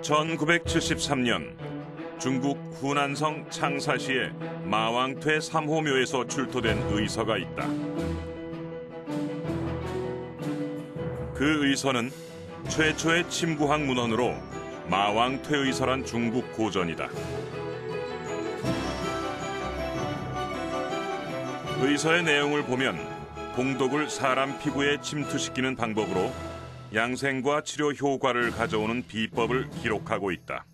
1973년 중국 후난성 창사시의 마왕퇴 3호 묘에서 출토된 의서가 있다. 그 의서는 최초의 침구학 문헌으로 마왕퇴의서란 중국 고전이다. 의서의 내용을 보면 봉독을 사람 피부에 침투시키는 방법으로 양생과 치료 효과를 가져오는 비법을 기록하고 있다.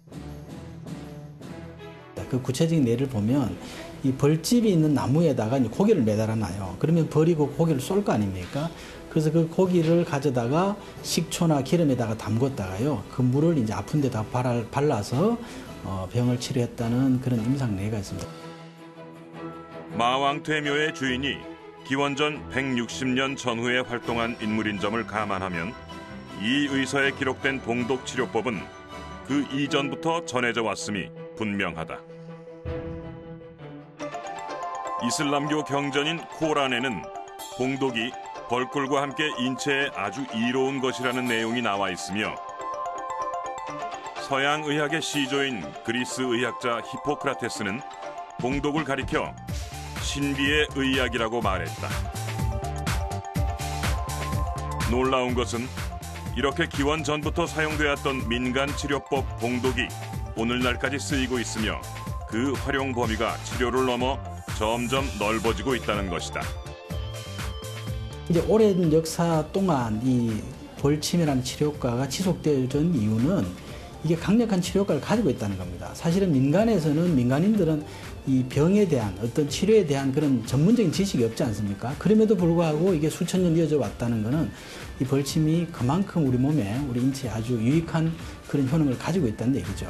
그 구체적인 예를 보면 이 벌집이 있는 나무에다가 고기를 매달아놔요. 그러면 벌이 그 고기를 쏠 거 아닙니까? 그래서 그 고기를 가져다가 식초나 기름에다가 담궜다가요. 그 물을 이제 아픈 데다 발라서 병을 치료했다는 그런 임상례가 있습니다. 마왕퇴묘의 주인이 기원전 160년 전후에 활동한 인물인 점을 감안하면 이 의서에 기록된 봉독 치료법은 그 이전부터 전해져 왔음이 분명하다. 이슬람교 경전인 코란에는 봉독이 벌꿀과 함께 인체에 아주 이로운 것이라는 내용이 나와 있으며 서양 의학의 시조인 그리스 의학자 히포크라테스는 봉독을 가리켜 신비의 의학이라고 말했다. 놀라운 것은 이렇게 기원 전부터 사용되었던 민간 치료법 봉독이 오늘날까지 쓰이고 있으며 그 활용 범위가 치료를 넘어 점점 넓어지고 있다는 것이다. 이제 오랜 역사 동안 이 벌침이라는 치료과가 지속되어진 이유는 이게 강력한 치료 효과를 가지고 있다는 겁니다. 사실은 민간인들은 이 병에 대한 어떤 치료에 대한 그런 전문적인 지식이 없지 않습니까? 그럼에도 불구하고 이게 수천 년 이어져 왔다는 것은 이 벌침이 그만큼 우리 몸에, 우리 인체에 아주 유익한 그런 효능을 가지고 있다는 얘기죠.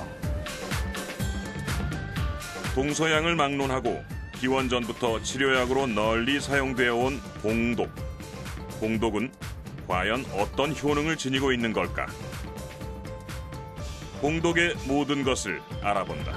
동서양을 막론하고 기원 전부터 치료약으로 널리 사용되어 온 봉독. 봉독은 과연 어떤 효능을 지니고 있는 걸까? 봉독의 모든 것을 알아본다.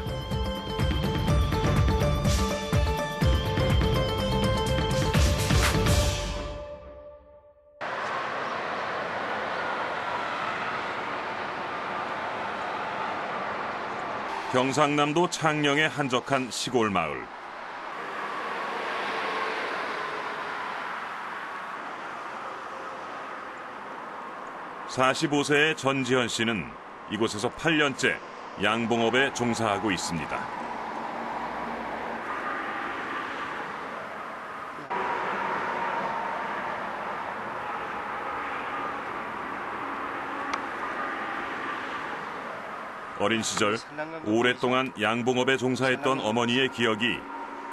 경상남도 창녕의 한적한 시골 마을. (45세의) 전지현 씨는 이곳에서 8년째 양봉업에 종사하고 있습니다. 어린 시절 오랫동안 양봉업에 종사했던 어머니의 기억이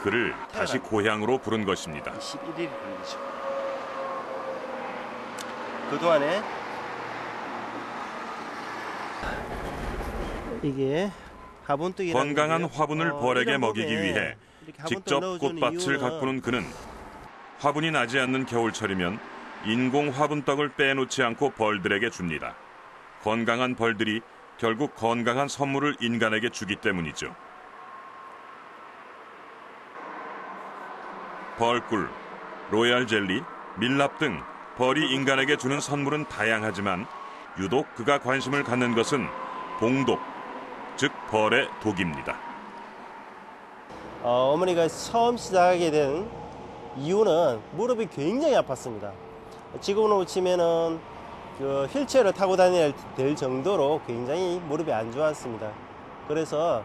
그를 다시 고향으로 부른 것입니다. 11일이 걸리죠. 그동안에 이게 화분뜨기 건강한 화분을 벌에게 먹이기 위해 직접 꽃밭을 가꾸는 그는 화분이 나지 않는 겨울철이면 인공 화분떡을 빼놓지 않고 벌들에게 줍니다. 건강한 벌들이 결국 건강한 선물을 인간에게 주기 때문이죠. 벌꿀, 로얄 젤리, 밀랍 등 벌이 인간에게 주는 선물은 다양하지만 유독 그가 관심을 갖는 것은 봉독, 즉 벌의 독입니다. 어머니가 처음 시작하게 된 이유는 무릎이 굉장히 아팠습니다. 지금으로 치면은 그 휠체어를 타고 다녀야 될 정도로 굉장히 무릎이 안 좋았습니다. 그래서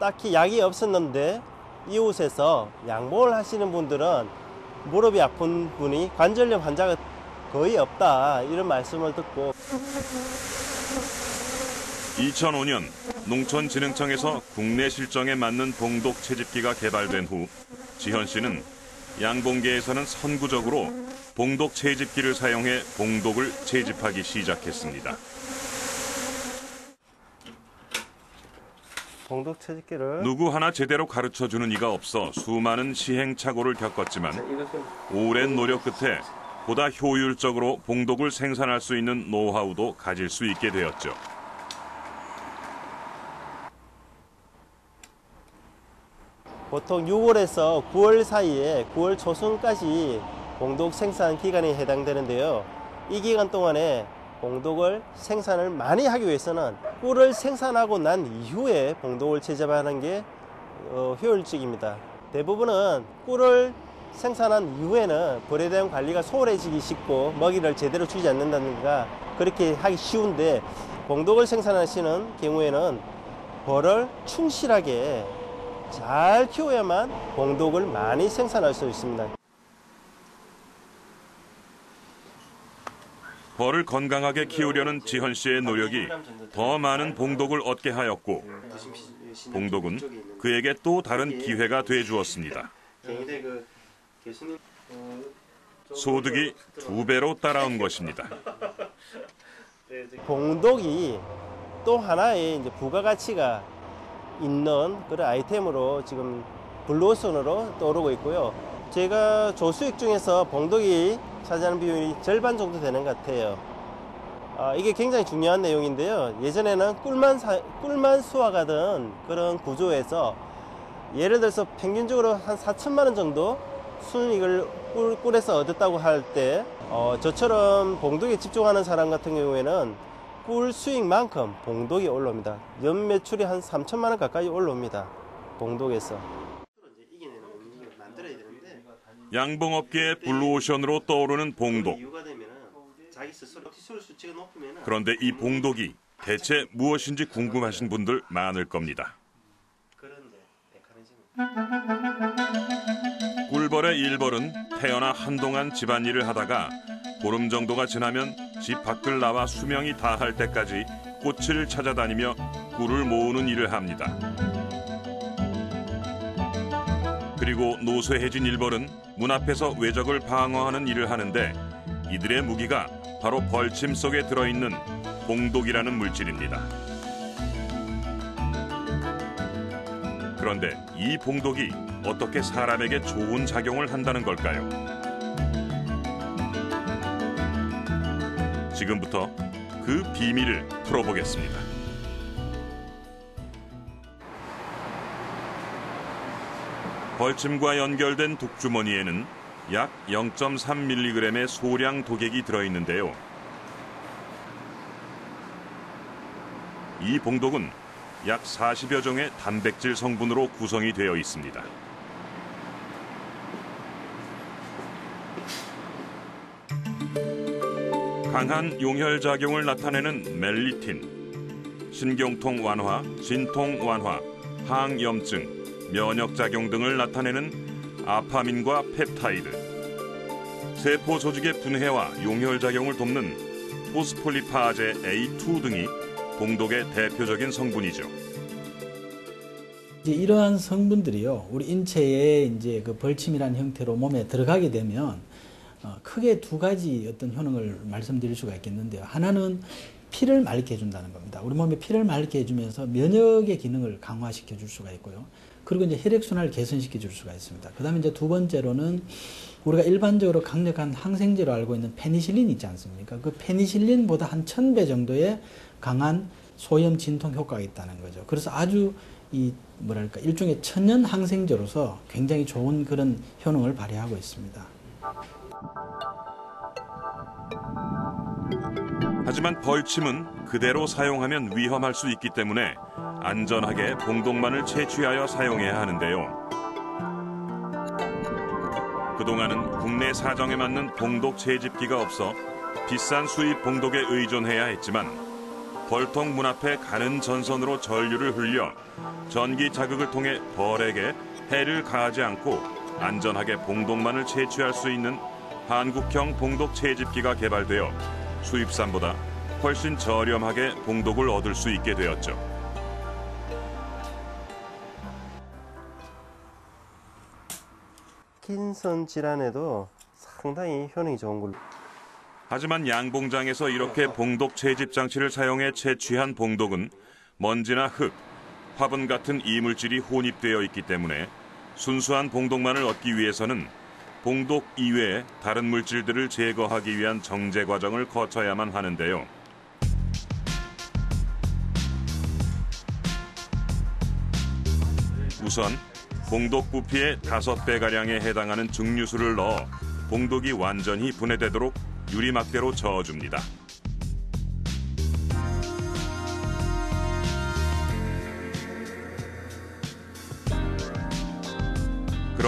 딱히 약이 없었는데 이곳에서 양봉을 하시는 분들은 무릎이 아픈 분이 관절염 환자가 거의 없다 이런 말씀을 듣고 2005년 농촌진흥청에서 국내 실정에 맞는 봉독 채집기가 개발된 후 지현 씨는 양봉계에서는 선구적으로 봉독 채집기를 사용해 봉독을 채집하기 시작했습니다. 봉독 채집기를 누구 하나 제대로 가르쳐주는 이가 없어 수많은 시행착오를 겪었지만 오랜 노력 끝에 보다 효율적으로 봉독을 생산할 수 있는 노하우도 가질 수 있게 되었죠. 보통 6월에서 9월 사이에 9월 초순까지 봉독 생산 기간에 해당되는데요. 이 기간 동안에 봉독을 생산을 많이 하기 위해서는 꿀을 생산하고 난 이후에 봉독을 채집하는 게 효율적입니다. 대부분은 꿀을 생산한 이후에는 벌에 대한 관리가 소홀해지기 쉽고 먹이를 제대로 주지 않는다든가 그렇게 하기 쉬운데, 봉독을 생산하시는 경우에는 벌을 충실하게 잘 키워야만 봉독을 많이 생산할 수 있습니다. 벌을 건강하게 키우려는 지헌 씨의 노력이 더 많은 봉독을 얻게 하였고, 봉독은 그에게 또 다른 기회가 돼 주었습니다. 소득이 2배로 따라온 것입니다. 봉독이 또 하나의 이제 부가가치가 있는 그런 아이템으로 지금 블루오션으로 떠오르고 있고요. 제가 조수익 중에서 봉독이 차지하는 비율이 절반 정도 되는 것 같아요. 이게 굉장히 중요한 내용인데요. 예전에는 꿀만 수확하던 그런 구조에서 예를 들어서 평균적으로 한 4천만 원 정도 순이익을 꿀에서 얻었다고 할 때, 저처럼 봉독에 집중하는 사람 같은 경우에는 꿀 수익만큼 봉독이 올라옵니다. 연 매출이 한 3천만 원 가까이 올라옵니다. 봉독에서. 양봉업계의 블루오션으로 떠오르는 봉독. 그런데 이 봉독이 대체 무엇인지 궁금하신 분들 많을 겁니다. 꿀벌의 일벌은 태어나 한동안 집안일을 하다가 보름 정도가 지나면 집 밖을 나와 수명이 다할 때까지 꽃을 찾아다니며 꿀을 모으는 일을 합니다. 그리고 노쇠해진 일벌은 문 앞에서 외적을 방어하는 일을 하는데, 이들의 무기가 바로 벌침 속에 들어있는 봉독이라는 물질입니다. 그런데 이 봉독이 어떻게 사람에게 좋은 작용을 한다는 걸까요? 지금부터 그 비밀을 풀어보겠습니다. 벌침과 연결된 독주머니에는 약 0.3mg의 소량 독액이 들어있는데요. 이 봉독은 약 40여 종의 단백질 성분으로 구성이 되어 있습니다. 강한 용혈작용을 나타내는 멜리틴, 신경통 완화, 진통 완화, 항염증, 면역작용 등을 나타내는 아파민과 펩타이드, 세포 조직의 분해와 용혈작용을 돕는 포스폴리파제 A2 등이 봉독의 대표적인 성분이죠. 이제 이러한 성분들이요, 우리 인체에 이제 그 벌침이라는 형태로 몸에 들어가게 되면 크게 두 가지 어떤 효능을 말씀드릴 수가 있겠는데요. 하나는 피를 맑게 해준다는 겁니다. 우리 몸에 피를 맑게 해주면서 면역의 기능을 강화시켜 줄 수가 있고요. 그리고 이제 혈액순환을 개선시켜 줄 수가 있습니다. 그 다음에 이제 두 번째로는 우리가 일반적으로 강력한 항생제로 알고 있는 페니실린 있지 않습니까? 그 페니실린보다 한 1000배 정도의 강한 소염 진통 효과가 있다는 거죠. 그래서 아주 일종의 천연 항생제로서 굉장히 좋은 그런 효능을 발휘하고 있습니다. 하지만 벌침은 그대로 사용하면 위험할 수 있기 때문에 안전하게 봉독만을 채취하여 사용해야 하는데요. 그동안은 국내 사정에 맞는 봉독 채집기가 없어 비싼 수입 봉독에 의존해야 했지만, 벌통 문 앞에 가는 전선으로 전류를 흘려 전기 자극을 통해 벌에게 해를 가하지 않고 안전하게 봉독만을 채취할 수 있는 한국형 봉독 채집기가 개발되어 수입산보다 훨씬 저렴하게 봉독을 얻을 수 있게 되었죠. 파킨슨 질환에도 상당히 효능이 좋은 걸로. 하지만 양봉장에서 이렇게 봉독 채집 장치를 사용해 채취한 봉독은 먼지나 흙, 화분 같은 이물질이 혼입되어 있기 때문에 순수한 봉독만을 얻기 위해서는 봉독 이외에 다른 물질들을 제거하기 위한 정제 과정을 거쳐야만 하는데요. 우선 봉독 부피의 5배가량에 해당하는 증류수를 넣어 봉독이 완전히 분해되도록 유리막대로 저어줍니다.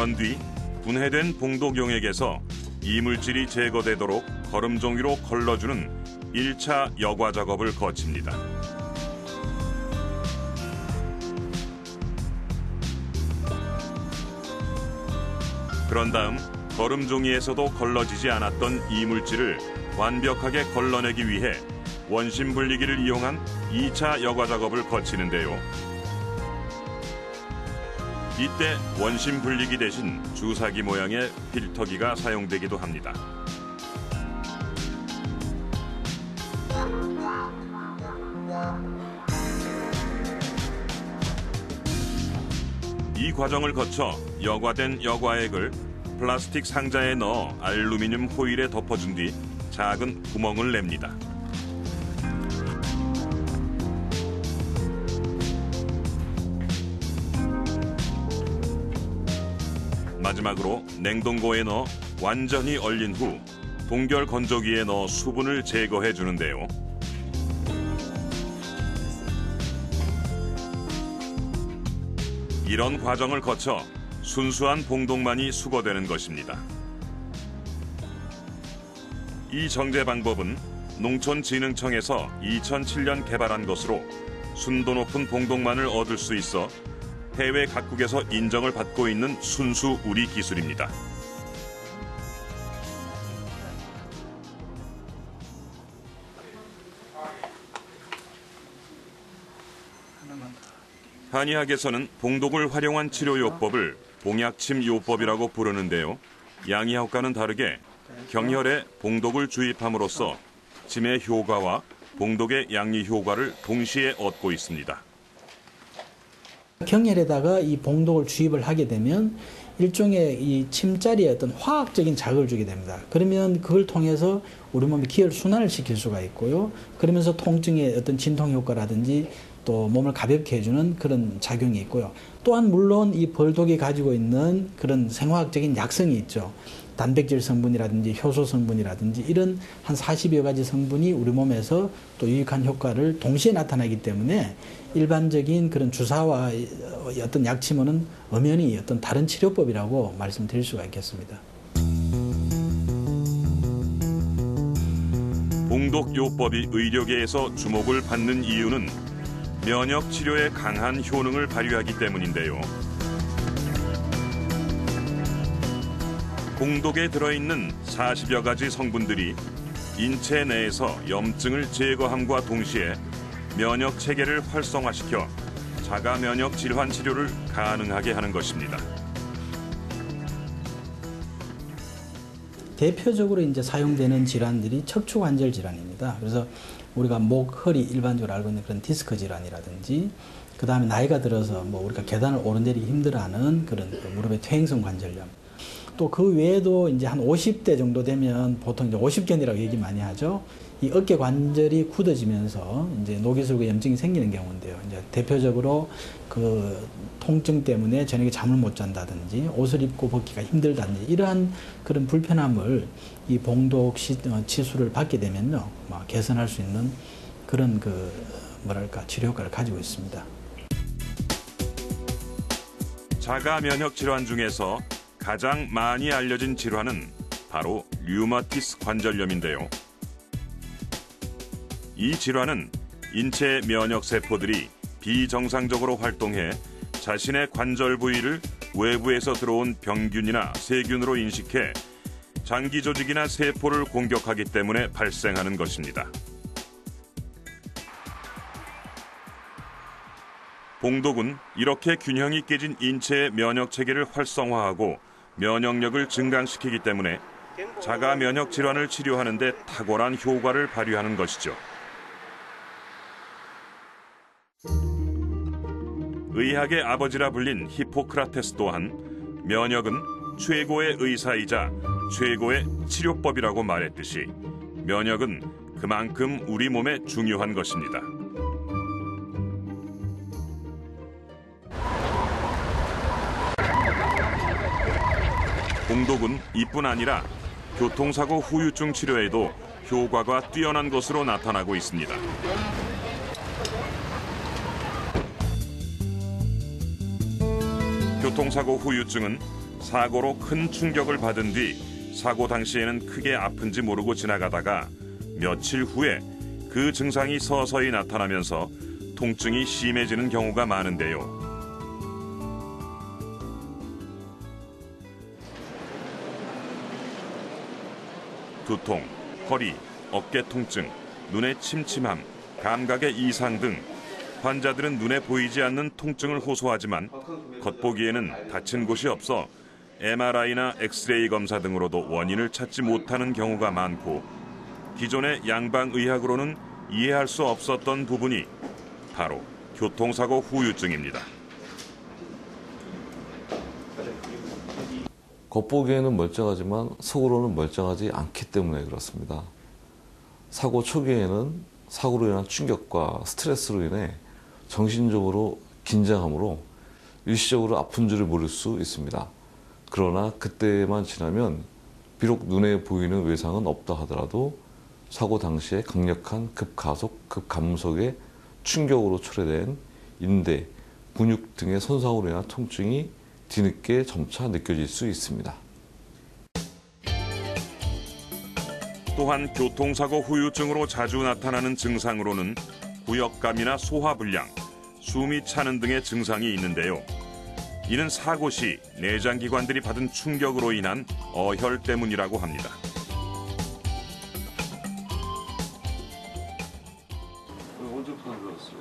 그런 뒤 분해된 봉독용액에서 이물질이 제거되도록 거름종이로 걸러주는 1차 여과 작업을 거칩니다. 그런 다음 거름종이에서도 걸러지지 않았던 이물질을 완벽하게 걸러내기 위해 원심 분리기를 이용한 2차 여과 작업을 거치는데요. 이때 원심 분리기 대신 주사기 모양의 필터기가 사용되기도 합니다. 이 과정을 거쳐 여과된 여과액을 플라스틱 상자에 넣어 알루미늄 호일에 덮어준 뒤 작은 구멍을 냅니다. 마지막으로 냉동고에 넣어 완전히 얼린 후 동결 건조기에 넣어 수분을 제거해 주는데요. 이런 과정을 거쳐 순수한 봉독만이 수거되는 것입니다. 이 정제 방법은 농촌진흥청에서 2007년 개발한 것으로 순도 높은 봉독만을 얻을 수 있어 해외 각국에서 인정을 받고 있는 순수 우리 기술입니다. 한의학에서는 봉독을 활용한 치료요법을 봉약침요법이라고 부르는데요. 양의학과는 다르게 경혈에 봉독을 주입함으로써 침의 효과와 봉독의 양리 효과를 동시에 얻고 있습니다. 경혈에다가 이 봉독을 주입을 하게 되면 일종의 이 침자리에 어떤 화학적인 자극을 주게 됩니다. 그러면 그걸 통해서 우리 몸의 기혈 순환을 시킬 수가 있고요. 그러면서 통증의 어떤 진통 효과라든지 또 몸을 가볍게 해주는 그런 작용이 있고요. 또한 물론 이 벌독이 가지고 있는 그런 생화학적인 약성이 있죠. 단백질 성분이라든지 효소 성분이라든지 이런 한 40여 가지 성분이 우리 몸에서 또 유익한 효과를 동시에 나타나기 때문에 일반적인 그런 주사와 어떤 약침은 엄연히 어떤 다른 치료법이라고 말씀드릴 수가 있겠습니다. 봉독요법이 의료계에서 주목을 받는 이유는 면역 치료에 강한 효능을 발휘하기 때문인데요. 봉독에 들어있는 40여 가지 성분들이 인체 내에서 염증을 제거함과 동시에 면역 체계를 활성화시켜 자가 면역 질환 치료를 가능하게 하는 것입니다. 대표적으로 이제 사용되는 질환들이 척추관절 질환입니다. 그래서 우리가 목, 허리 일반적으로 알고 있는 그런 디스크 질환이라든지, 그 다음에 나이가 들어서 뭐 우리가 계단을 오르내리기 힘들어하는 그런 무릎의 퇴행성 관절염. 또 그 외에도 이제 한 50대 정도 되면 보통 이제 50견이라고 얘기 많이 하죠. 이 어깨 관절이 굳어지면서 이제 녹이슬고 염증이 생기는 경우인데요. 이제 대표적으로 그 통증 때문에 저녁에 잠을 못 잔다든지 옷을 입고 벗기가 힘들다든지 이러한 그런 불편함을 이 봉독 치수를 받게 되면요, 개선할 수 있는 그런 그 뭐랄까 치료 효과를 가지고 있습니다. 자가 면역 질환 중에서 가장 많이 알려진 질환은 바로 류마티스 관절염인데요. 이 질환은 인체 면역 세포들이 비정상적으로 활동해 자신의 관절 부위를 외부에서 들어온 병균이나 세균으로 인식해 장기 조직이나 세포를 공격하기 때문에 발생하는 것입니다. 봉독은 이렇게 균형이 깨진 인체의 면역 체계를 활성화하고 면역력을 증강시키기 때문에 자가 면역 질환을 치료하는 데 탁월한 효과를 발휘하는 것이죠. 의학의 아버지라 불린 히포크라테스 또한 면역은 최고의 의사이자 최고의 치료법이라고 말했듯이 면역은 그만큼 우리 몸에 중요한 것입니다. 봉독은 이뿐 아니라 교통사고 후유증 치료에도 효과가 뛰어난 것으로 나타나고 있습니다. 교통사고 후유증은 사고로 큰 충격을 받은 뒤 사고 당시에는 크게 아픈지 모르고 지나가다가 며칠 후에 그 증상이 서서히 나타나면서 통증이 심해지는 경우가 많은데요. 두통, 허리, 어깨 통증, 눈의 침침함, 감각의 이상 등 환자들은 눈에 보이지 않는 통증을 호소하지만 겉보기에는 다친 곳이 없어 MRI나 엑스레이 검사 등으로도 원인을 찾지 못하는 경우가 많고 기존의 양방의학으로는 이해할 수 없었던 부분이 바로 교통사고 후유증입니다. 겉보기에는 멀쩡하지만 속으로는 멀쩡하지 않기 때문에 그렇습니다. 사고 초기에는 사고로 인한 충격과 스트레스로 인해 정신적으로 긴장함으로 일시적으로 아픈 줄을 모를 수 있습니다. 그러나 그때만 지나면 비록 눈에 보이는 외상은 없다 하더라도 사고 당시에 강력한 급가속, 급감속의 충격으로 초래된 인대, 근육 등의 손상으로 인한 통증이 뒤늦게 점차 느껴질 수 있습니다. 또한 교통사고 후유증으로 자주 나타나는 증상으로는 구역감이나 소화불량, 숨이 차는 등의 증상이 있는데요. 이는 사고 시 내장기관들이 받은 충격으로 인한 어혈 때문이라고 합니다. 언제부터 그랬어요?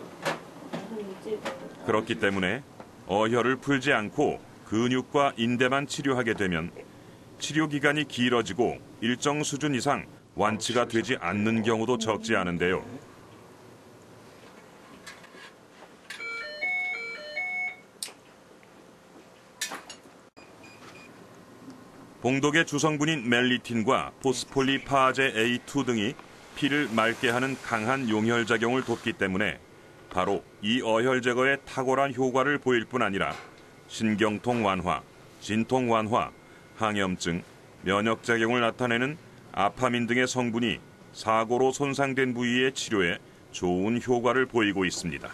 그렇기 때문에 어혈을 풀지 않고 근육과 인대만 치료하게 되면 치료 기간이 길어지고 일정 수준 이상 완치가 되지 않는 경우도 적지 않은데요. 봉독의 주성분인 멜리틴과 포스폴리파아제 A2 등이 피를 맑게 하는 강한 용혈작용을 돕기 때문에 바로 이 어혈 제거에 탁월한 효과를 보일 뿐 아니라 신경통 완화, 진통 완화, 항염증, 면역작용을 나타내는 아파민 등의 성분이 사고로 손상된 부위의 치료에 좋은 효과를 보이고 있습니다.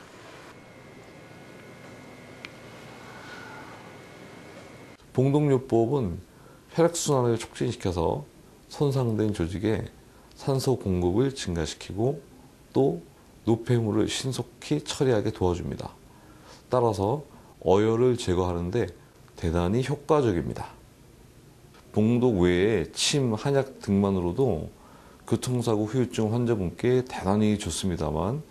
봉독요법은 혈액순환을 촉진시켜서 손상된 조직에 산소 공급을 증가시키고 또 노폐물을 신속히 처리하게 도와줍니다. 따라서 어혈을 제거하는 데 대단히 효과적입니다. 봉독 외에 침, 한약 등만으로도 교통사고 후유증 환자분께 대단히 좋습니다만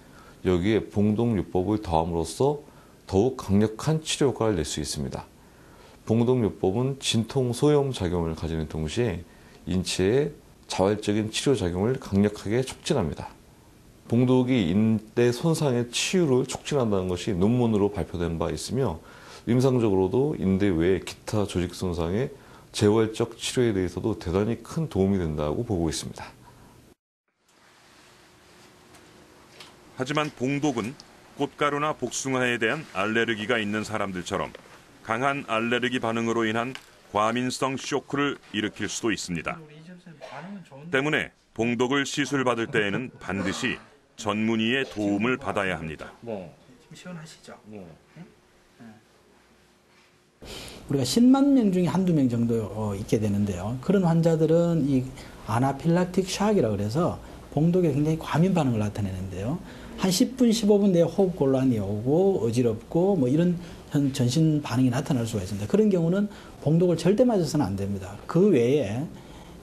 여기에 봉독요법을 더함으로써 더욱 강력한 치료 효과를 낼 수 있습니다. 봉독요법은 진통 소염 작용을 가지는 동시에 인체의 자활적인 치료 작용을 강력하게 촉진합니다. 봉독이 인대 손상의 치유를 촉진한다는 것이 논문으로 발표된 바 있으며 임상적으로도 인대 외의 기타 조직 손상의 재활적 치료에 대해서도 대단히 큰 도움이 된다고 보고 있습니다. 하지만 봉독은 꽃가루나 복숭아에 대한 알레르기가 있는 사람들처럼 강한 알레르기 반응으로 인한 과민성 쇼크를 일으킬 수도 있습니다. 때문에 봉독을 시술받을 때에는 반드시 전문의의 도움을 받아야 합니다. 지금 시원하시죠? 우리가 10만 명 중에 한두 명 정도 있게 되는데요. 그런 환자들은 이 아나필락틱 샥이라고 그래서 봉독에 굉장히 과민 반응을 나타내는데요. 한 10분, 15분 내에 호흡 곤란이 오고 어지럽고 뭐 이런 전신 반응이 나타날 수가 있습니다. 그런 경우는 봉독을 절대 맞아서는 안 됩니다. 그 외에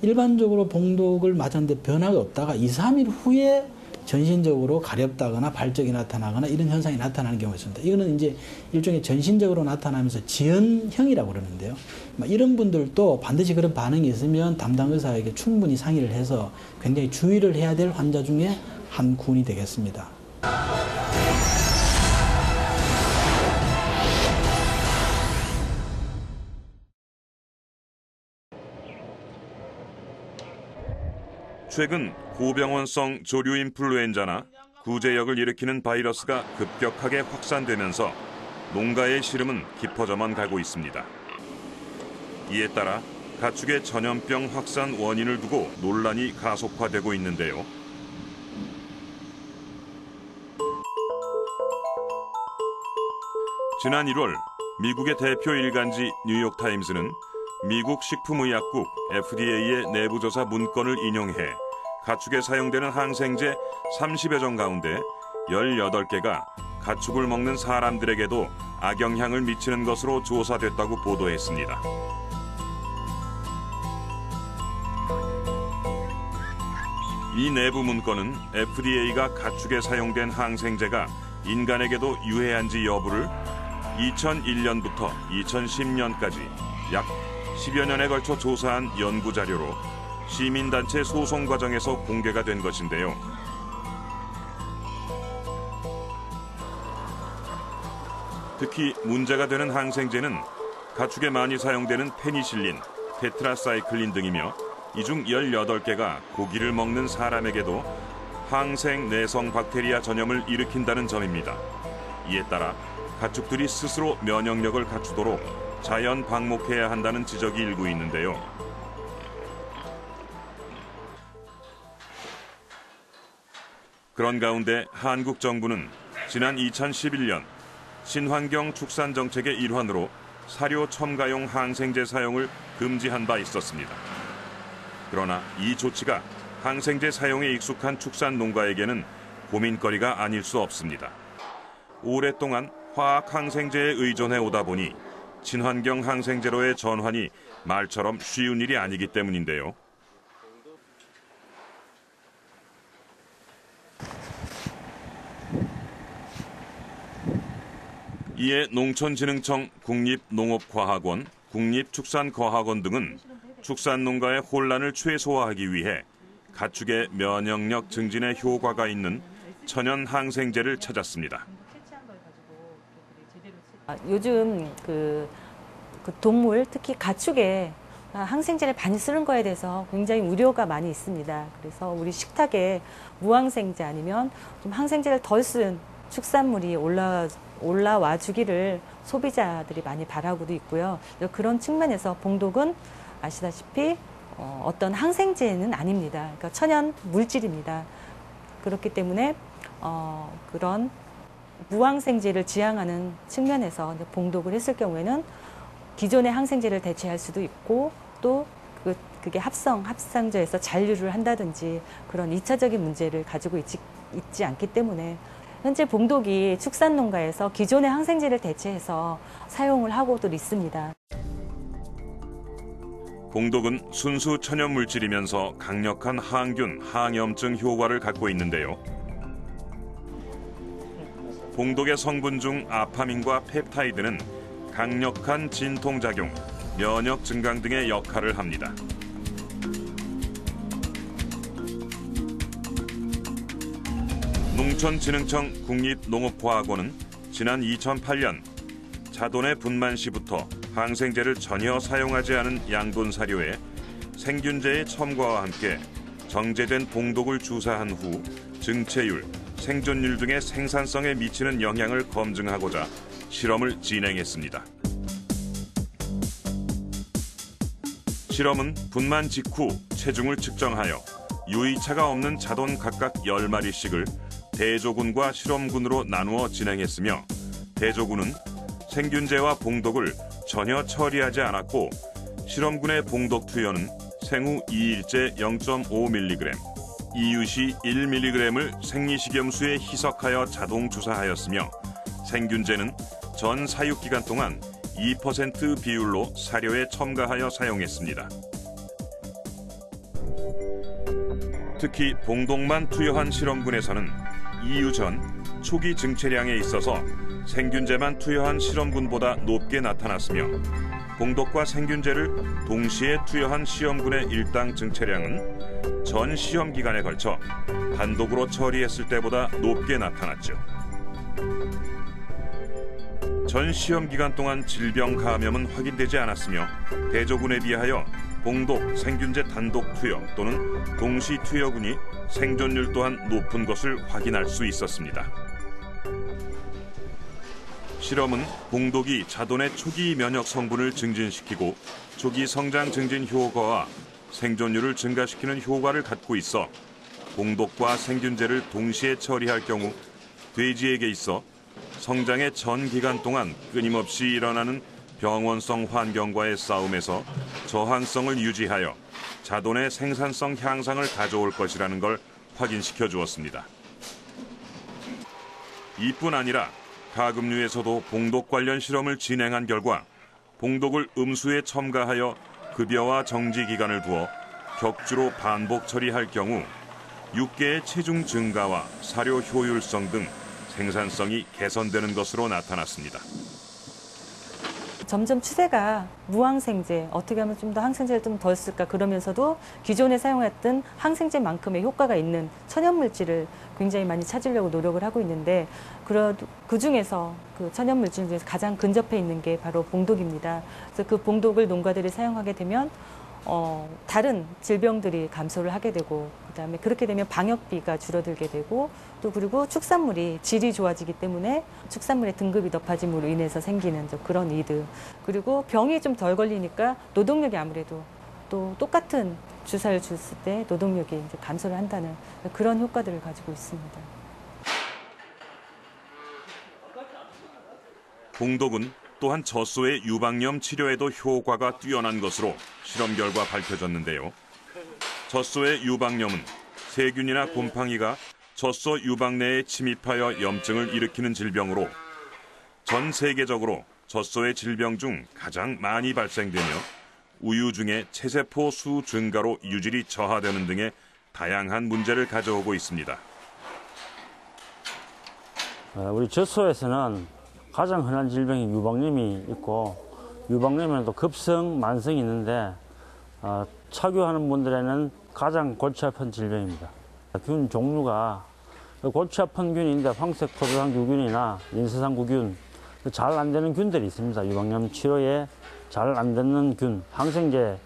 일반적으로 봉독을 맞았는데 변화가 없다가 2, 3일 후에 전신적으로 가렵다거나 발적이 나타나거나 이런 현상이 나타나는 경우가 있습니다. 이거는 이제 일종의 전신적으로 나타나면서 지연형이라고 그러는데요. 이런 분들도 반드시 그런 반응이 있으면 담당 의사에게 충분히 상의를 해서 굉장히 주의를 해야 될 환자 중에 한 군이 되겠습니다. 최근 고병원성 조류 인플루엔자나 구제역을 일으키는 바이러스가 급격하게 확산되면서 농가의 시름은 깊어져만 가고 있습니다. 이에 따라 가축의 전염병 확산 원인을 두고 논란이 가속화되고 있는데요. 지난 1월 미국의 대표 일간지 뉴욕타임스는 미국 식품의약국 FDA의 내부조사 문건을 인용해 가축에 사용되는 항생제 30여 종 가운데 18개가 가축을 먹는 사람들에게도 악영향을 미치는 것으로 조사됐다고 보도했습니다. 이 내부 문건은 FDA가 가축에 사용된 항생제가 인간에게도 유해한지 여부를 2001년부터 2010년까지 약 10여 년에 걸쳐 조사한 연구 자료로 시민단체 소송 과정에서 공개가 된 것인데요. 특히 문제가 되는 항생제는 가축에 많이 사용되는 페니실린, 테트라사이클린 등이며 이 중 18개가 고기를 먹는 사람에게도 항생 내성 박테리아 전염을 일으킨다는 점입니다. 이에 따라 가축들이 스스로 면역력을 갖추도록 자연 방목해야 한다는 지적이 일고 있는데요. 그런 가운데 한국 정부는 지난 2011년 친환경 축산 정책의 일환으로 사료 첨가용 항생제 사용을 금지한 바 있었습니다. 그러나 이 조치가 항생제 사용에 익숙한 축산 농가에게는 고민거리가 아닐 수 없습니다. 오랫동안 화학 항생제에 의존해 오다 보니 친환경 항생제로의 전환이 말처럼 쉬운 일이 아니기 때문인데요. 이에 농촌진흥청, 국립농업과학원, 국립축산과학원 등은 축산농가의 혼란을 최소화하기 위해 가축의 면역력 증진에 효과가 있는 천연 항생제를 찾았습니다. 요즘 그 동물, 특히 가축에 항생제를 많이 쓰는 거에 대해서 굉장히 우려가 많이 있습니다. 그래서 우리 식탁에 무항생제 아니면 좀 항생제를 덜 쓴 축산물이 올라와 주기를 소비자들이 많이 바라고도 있고요. 그런 측면에서 봉독은 아시다시피 어떤 항생제는 아닙니다. 그러니까 천연 물질입니다. 그렇기 때문에 그런 무항생제를 지향하는 측면에서 봉독을 했을 경우에는 기존의 항생제를 대체할 수도 있고 또 그게 합성제에서 잔류를 한다든지 그런 2차적인 문제를 가지고 있지 않기 때문에 현재 봉독이 축산농가에서 기존의 항생제를 대체해서 사용을 하고도 있습니다. 봉독은 순수 천연물질이면서 강력한 항균, 항염증 효과를 갖고 있는데요. 봉독의 성분 중 아파민과 펩타이드는 강력한 진통작용, 면역 증강 등의 역할을 합니다. 농촌진흥청 국립농업과학원은 지난 2008년 자돈의 분만 시부터 항생제를 전혀 사용하지 않은 양돈 사료에 생균제의 첨가와 함께 정제된 봉독을 주사한 후 증체율, 생존율 등의 생산성에 미치는 영향을 검증하고자 실험을 진행했습니다. 실험은 분만 직후 체중을 측정하여 유의차가 없는 자돈 각각 10마리씩을 대조군과 실험군으로 나누어 진행했으며 대조군은 생균제와 봉독을 전혀 처리하지 않았고 실험군의 봉독 투여는 생후 2일째 0.5mg, 이유시 1mg을 생리식염수에 희석하여 자동 주사하였으며 생균제는 전 사육기간 동안 2% 비율로 사료에 첨가하여 사용했습니다. 특히 봉독만 투여한 실험군에서는 이유 전 초기 증체량에 있어서 생균제만 투여한 실험군보다 높게 나타났으며 봉독과 생균제를 동시에 투여한 시험군의 일당 증체량은 전 시험 기간에 걸쳐 단독으로 처리했을 때보다 높게 나타났죠. 전 시험 기간 동안 질병 감염은 확인되지 않았으며 대조군에 비하여 봉독, 생균제 단독 투여 또는 동시 투여군이 생존율 또한 높은 것을 확인할 수 있었습니다. 실험은 봉독이 자돈의 초기 면역 성분을 증진시키고 초기 성장 증진 효과와 생존율을 증가시키는 효과를 갖고 있어 봉독과 생균제를 동시에 처리할 경우 돼지에게 있어 성장의 전 기간 동안 끊임없이 일어나는 병원성 환경과의 싸움에서 저항성을 유지하여 자돈의 생산성 향상을 가져올 것이라는 걸 확인시켜 주었습니다. 이뿐 아니라 가금류에서도 봉독 관련 실험을 진행한 결과 봉독을 음수에 첨가하여 급여와 정지 기간을 두어 격주로 반복 처리할 경우 육개의 체중 증가와 사료 효율성 등 생산성이 개선되는 것으로 나타났습니다. 점점 추세가 무항생제, 어떻게 하면 좀 더 항생제를 좀 덜 쓸까 그러면서도 기존에 사용했던 항생제만큼의 효과가 있는 천연물질을 굉장히 많이 찾으려고 노력을 하고 있는데 그 중에서 그 천연물질 중에서 가장 근접해 있는 게 바로 봉독입니다. 그래서 그 봉독을 농가들이 사용하게 되면 다른 질병들이 감소를 하게 되고 그다음에 그렇게 되면 방역비가 줄어들게 되고 또 그리고 축산물이 질이 좋아지기 때문에 축산물의 등급이 높아짐으로 인해서 생기는 그런 이득 그리고 병이 좀 덜 걸리니까 노동력이 아무래도 또 똑같은 주사를 줬을 때 노동력이 이제 감소를 한다는 그런 효과들을 가지고 있습니다. 봉독은 또한 젖소의 유방염 치료에도 효과가 뛰어난 것으로 실험 결과 밝혀졌는데요. 젖소의 유방염은 세균이나 곰팡이가 젖소 유방 내에 침입하여 염증을 일으키는 질병으로 전 세계적으로 젖소의 질병 중 가장 많이 발생되며 우유 중에 체세포 수 증가로 유질이 저하되는 등의 다양한 문제를 가져오고 있습니다. 우리 젖소에서는 가장 흔한 질병이 유방염이 있고 유방염에도 급성, 만성이 있는데 착유하는 분들에는 가장 골치 아픈 질병입니다. 균 종류가 골치 아픈 균이 있는데 황색 포도당규균이나 인쇄상구균 잘 안 되는 균들이 있습니다. 유방염 치료에 잘 안 되는 균, 항생제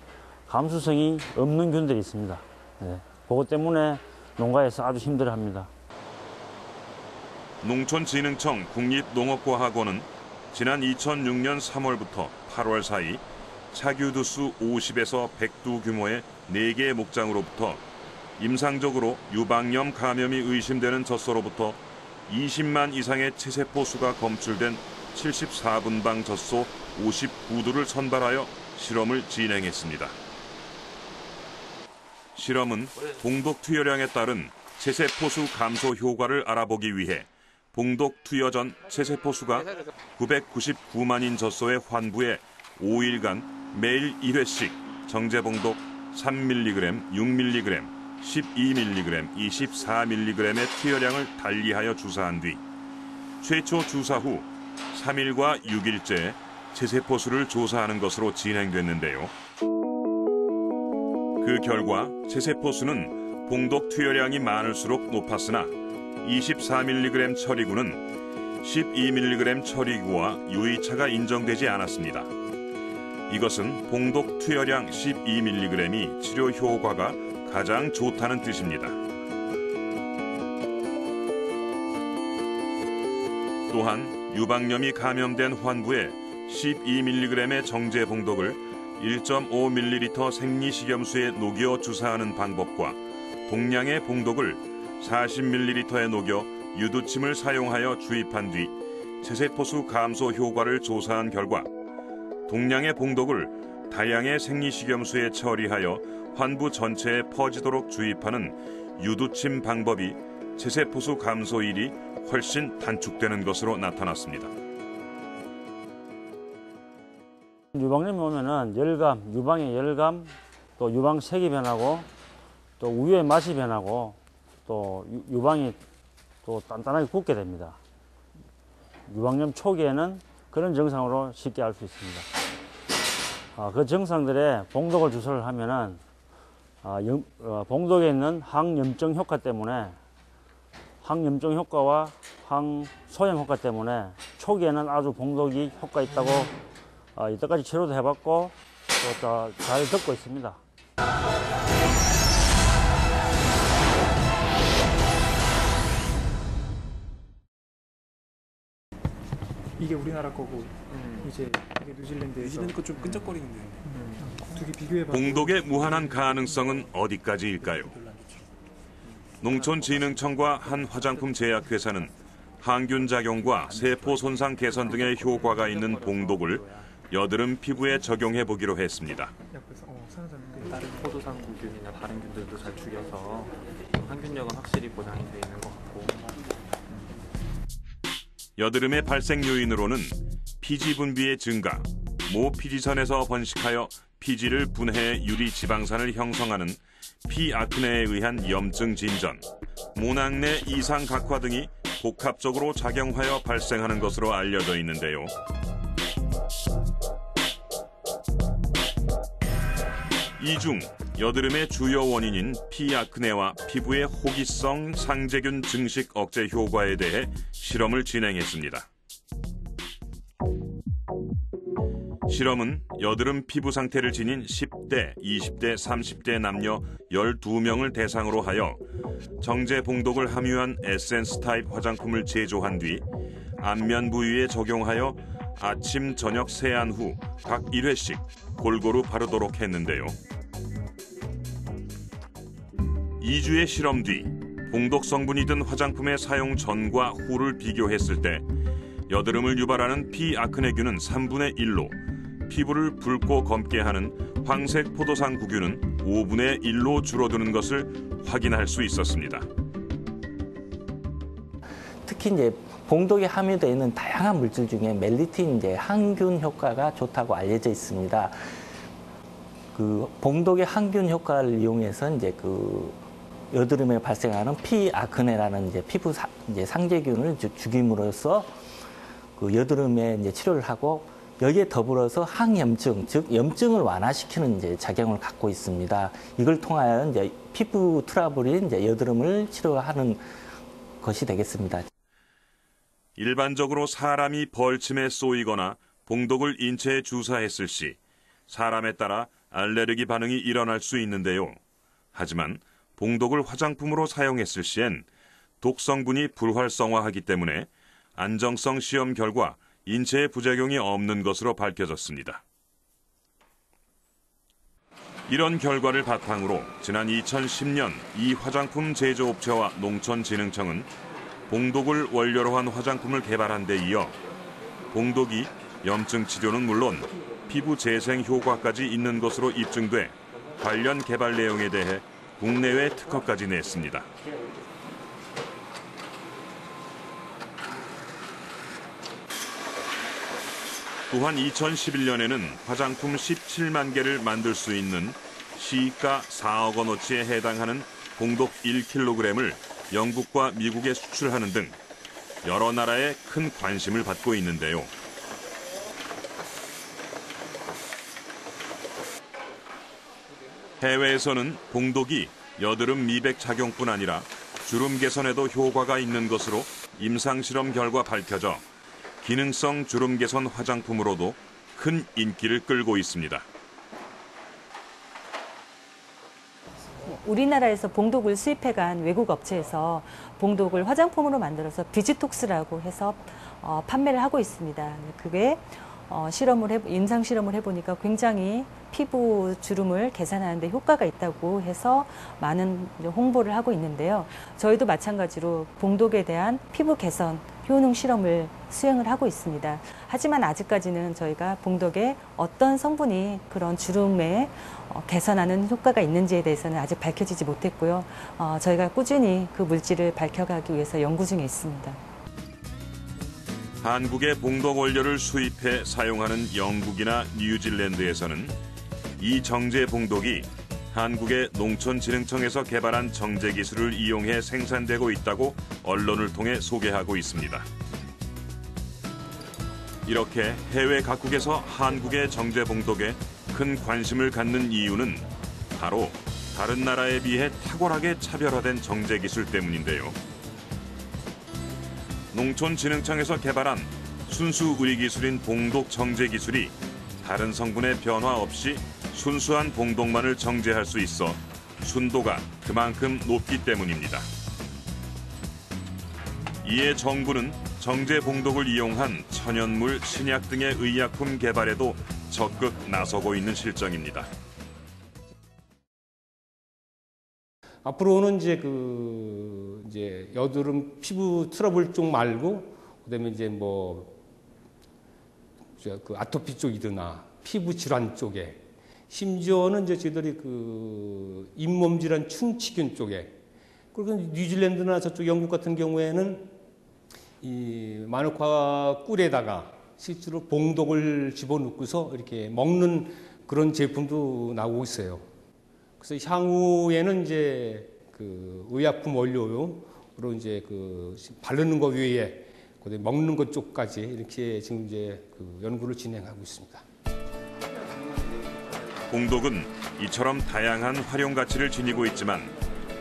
감수성이 없는 균들이 있습니다. 네. 그것 때문에 농가에서 아주 힘들어합니다. 농촌진흥청 국립농업과학원은 지난 2006년 3월부터 8월 사이 착유두수 50에서 100두 규모의 4개의 목장으로부터 임상적으로 유방염 감염이 의심되는 젖소로부터 20만 이상의 체세포 수가 검출된 74분방 젖소 59두를 선발하여 실험을 진행했습니다. 실험은 봉독 투여량에 따른 체세포수 감소 효과를 알아보기 위해 봉독 투여 전 체세포 수가 999만인 젖소의 환부에 5일간 매일 1회씩 정제봉독 3mg, 6mg, 12mg, 24mg의 투여량을 달리하여 주사한 뒤 최초 주사 후 3일과 6일째 체세포 수를 조사하는 것으로 진행됐는데요. 그 결과 체세포 수는 봉독 투여량이 많을수록 높았으나 24mg 처리구는 12mg 처리구와 유의차가 인정되지 않았습니다. 이것은 봉독 투여량 12mg이 치료 효과가 가장 좋다는 뜻입니다. 또한 유방염이 감염된 환부에 12mg의 정제 봉독을 1.5ml 생리식염수에 녹여 주사하는 방법과 동량의 봉독을 40ml에 녹여 유두침을 사용하여 주입한 뒤 체세포수 감소 효과를 조사한 결과 동량의 봉독을 다량의 생리식염수에 처리하여 환부 전체에 퍼지도록 주입하는 유두침 방법이 체세포수 감소일이 훨씬 단축되는 것으로 나타났습니다. 유방염이 오면은 열감, 유방의 열감, 또 유방색이 변하고 또 우유의 맛이 변하고 또 유방이 또 단단하게 굳게 됩니다. 유방염 초기에는 그런 증상으로 쉽게 알 수 있습니다. 그 증상들에 봉독을 주사를 하면은 봉독에 있는 항염증 효과 때문에 항염증 효과와 항소염 효과 때문에 초기에는 아주 봉독이 효과 있다고 이때까지 치료도 해봤고 또 잘 듣고 있습니다. 이게 우리나라 거고 이제 이게 뉴질랜드에서 뉴질랜드 거 좀 끈적거리는데요. 두 개 비교해봐. 봉독의 무한한 가능성은 어디까지일까요? 농촌진흥청과 한 화장품 제약회사는 항균 작용과 세포 손상 개선 등의 효과가 있는 봉독을 여드름 피부에 적용해 보기로 했습니다. 옆에서 선생님 다른 포도상구균이나 다른 균들도 잘 죽여서 항균력은 확실히 보장이 돼 있는 것 같고. 여드름의 발생 요인으로는 피지 분비의 증가, 모피지선에서 번식하여 피지를 분해해 유리 지방산을 형성하는 피아크네에 의한 염증 진전, 모낭내 이상 각화 등이 복합적으로 작용하여 발생하는 것으로 알려져 있는데요. 이 중 여드름의 주요 원인인 피아크네와 피부의 호기성 상재균 증식 억제 효과에 대해 실험을 진행했습니다. 실험은 여드름 피부 상태를 지닌 10대, 20대, 30대 남녀 12명을 대상으로 하여 정제 봉독을 함유한 에센스 타입 화장품을 제조한 뒤 안면 부위에 적용하여 아침, 저녁 세안 후 각 1회씩 골고루 바르도록 했는데요. 2주의 실험 뒤 봉독 성분이 든 화장품의 사용 전과 후를 비교했을 때 여드름을 유발하는 피아크네균은 3분의 1로 피부를 붉고 검게 하는 황색 포도상 구균은 5분의 1로 줄어드는 것을 확인할 수 있었습니다. 특히 이제 봉독에 함유되어 있는 다양한 물질 중에 멜리틴 항균 효과가 좋다고 알려져 있습니다. 그 봉독의 항균 효과를 이용해서 이제 그 여드름에 발생하는 피아크네라는 피부 상재균을 죽임으로써 그 여드름에 치료를 하고 여기에 더불어서 항염증, 즉 염증을 완화시키는 작용을 갖고 있습니다. 이걸 통하여 피부 트러블인 여드름을 치료하는 것이 되겠습니다. 일반적으로 사람이 벌침에 쏘이거나 봉독을 인체에 주사했을 시 사람에 따라 알레르기 반응이 일어날 수 있는데요. 하지만 봉독을 화장품으로 사용했을 시엔 독성분이 불활성화하기 때문에 안정성 시험 결과 인체에 부작용이 없는 것으로 밝혀졌습니다. 이런 결과를 바탕으로 지난 2010년 이 화장품 제조업체와 농촌진흥청은 봉독을 원료로 한 화장품을 개발한 데 이어 봉독이 염증 치료는 물론 피부 재생 효과까지 있는 것으로 입증돼 관련 개발 내용에 대해 국내외 특허까지 냈습니다. 또한 2011년에는 화장품 17만 개를 만들 수 있는 시가 4억 원어치에 해당하는 봉독 1kg을 영국과 미국에 수출하는 등 여러 나라에 큰 관심을 받고 있는데요. 해외에서는 봉독이 여드름 미백 작용뿐 아니라 주름 개선에도 효과가 있는 것으로 임상실험 결과 밝혀져 기능성 주름 개선 화장품으로도 큰 인기를 끌고 있습니다. 우리나라에서 봉독을 수입해간 외국 업체에서 봉독을 화장품으로 만들어서 비지톡스라고 해서 판매를 하고 있습니다. 그게 임상 실험을 해보니까 굉장히 피부 주름을 개선하는 데 효과가 있다고 해서 많은 홍보를 하고 있는데요. 저희도 마찬가지로 봉독에 대한 피부 개선 효능 실험을 수행을 하고 있습니다. 하지만 아직까지는 저희가 봉독에 어떤 성분이 그런 주름에 개선하는 효과가 있는지에 대해서는 아직 밝혀지지 못했고요. 저희가 꾸준히 그 물질을 밝혀가기 위해서 연구 중에 있습니다. 한국의 봉독 원료를 수입해 사용하는 영국이나 뉴질랜드에서는 이 정제 봉독이 한국의 농촌진흥청에서 개발한 정제 기술을 이용해 생산되고 있다고 언론을 통해 소개하고 있습니다. 이렇게 해외 각국에서 한국의 정제 봉독에 큰 관심을 갖는 이유는 바로 다른 나라에 비해 탁월하게 차별화된 정제 기술 때문인데요. 농촌진흥청에서 개발한 순수 의리 기술인 봉독 정제 기술이 다른 성분의 변화 없이 순수한 봉독만을 정제할 수 있어 순도가 그만큼 높기 때문입니다. 이에 정부는 정제 봉독을 이용한 천연물, 신약 등의 의약품 개발에도 적극 나서고 있는 실정입니다. 앞으로는 이제 여드름 피부 트러블 쪽 말고 그다음에 이제 뭐 그 아토피 쪽이거나 피부 질환 쪽에, 심지어는 이제 저희들이 그 잇몸 질환 충치균 쪽에, 그리고 뉴질랜드나 저쪽 영국 같은 경우에는 이 마누카 꿀에다가 실제로 봉독을 집어넣고서 이렇게 먹는 그런 제품도 나오고 있어요. 그래서 향후에는 이제 그 의약품 원료로 이제 그 바르는 것 외에 먹는 것 쪽까지 이렇게 지금 이제 그 연구를 진행하고 있습니다. 봉독은 이처럼 다양한 활용 가치를 지니고 있지만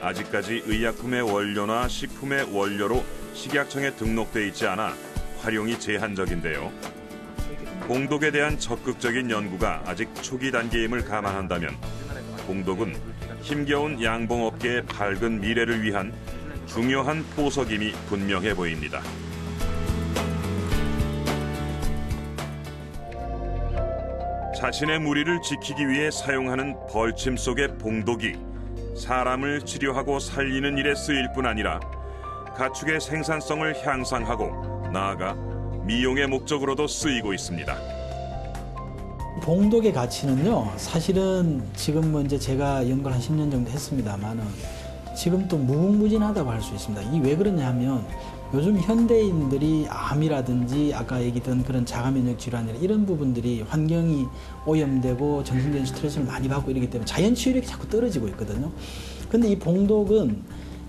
아직까지 의약품의 원료나 식품의 원료로 식약청에 등록돼 있지 않아 활용이 제한적인데요. 봉독에 대한 적극적인 연구가 아직 초기 단계임을 감안한다면 봉독은 힘겨운 양봉업계의 밝은 미래를 위한 중요한 보석임이 분명해 보입니다. 자신의 무리를 지키기 위해 사용하는 벌침 속의 봉독이 사람을 치료하고 살리는 일에 쓰일 뿐 아니라 가축의 생산성을 향상하고 나아가 미용의 목적으로도 쓰이고 있습니다. 봉독의 가치는요, 사실은 지금 뭐 이제 제가 연구를 한 10년 정도 했습니다만은 지금 또 무궁무진하다고 할 수 있습니다. 이게 왜 그러냐 하면 요즘 현대인들이 암이라든지 아까 얘기했던 그런 자가면역 질환이나 이런 부분들이 환경이 오염되고 정신적인 스트레스를 많이 받고 이러기 때문에 자연 치유력이 자꾸 떨어지고 있거든요. 근데 이 봉독은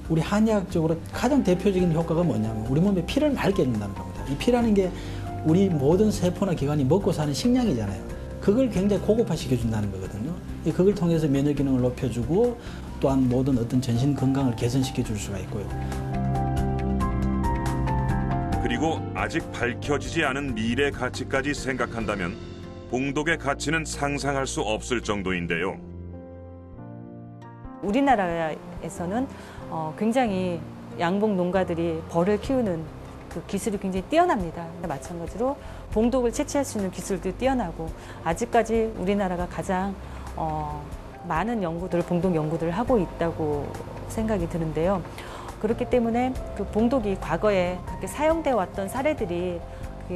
우리 한의학적으로 가장 대표적인 효과가 뭐냐면 우리 몸에 피를 맑게 해준다는 겁니다. 이 피라는 게 우리 모든 세포나 기관이 먹고 사는 식량이잖아요. 그걸 굉장히 고급화시켜준다는 거거든요. 그걸 통해서 면역 기능을 높여주고 또한 모든 어떤 전신 건강을 개선시켜줄 수가 있고요. 그리고 아직 밝혀지지 않은 미래 가치까지 생각한다면 봉독의 가치는 상상할 수 없을 정도인데요. 우리나라에서는 굉장히 양봉 농가들이 벌을 키우는 그 기술이 굉장히 뛰어납니다. 마찬가지로 봉독을 채취할 수 있는 기술도 뛰어나고 아직까지 우리나라가 가장 많은 봉독 연구들을 하고 있다고 생각이 드는데요. 그렇기 때문에 그 봉독이 과거에 그렇게 사용되어 왔던 사례들이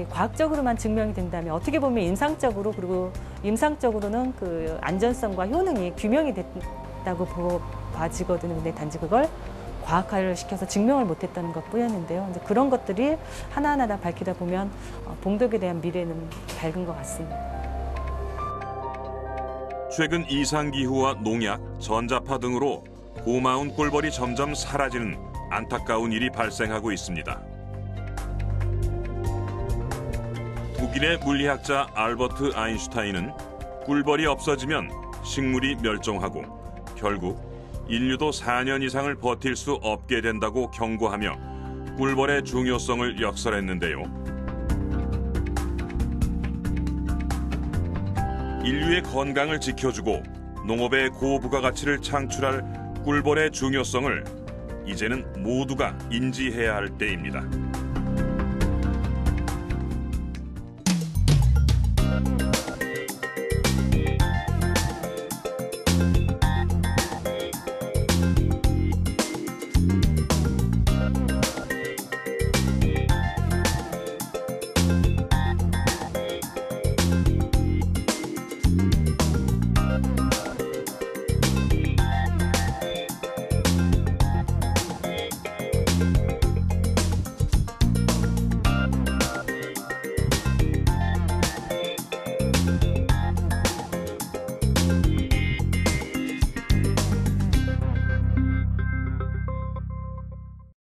과학적으로만 증명이 된다면 어떻게 보면 임상적으로 그리고 임상적으로는 그 안전성과 효능이 규명이 됐다고 봐지거든요. 근데 단지 그걸 과학화를 시켜서 증명을 못했다는 것뿐이었는데요. 이제 그런 것들이 하나하나 다 밝히다 보면 봉독에 대한 미래는 밝은 것 같습니다. 최근 이상기후와 농약, 전자파 등으로 고마운 꿀벌이 점점 사라지는 안타까운 일이 발생하고 있습니다. 독일의 물리학자 알버트 아인슈타인은 꿀벌이 없어지면 식물이 멸종하고 결국 인류도 4년 이상을 버틸 수 없게 된다고 경고하며 꿀벌의 중요성을 역설했는데요. 인류의 건강을 지켜주고 농업의 고부가가치를 창출할 꿀벌의 중요성을 이제는 모두가 인지해야 할 때입니다.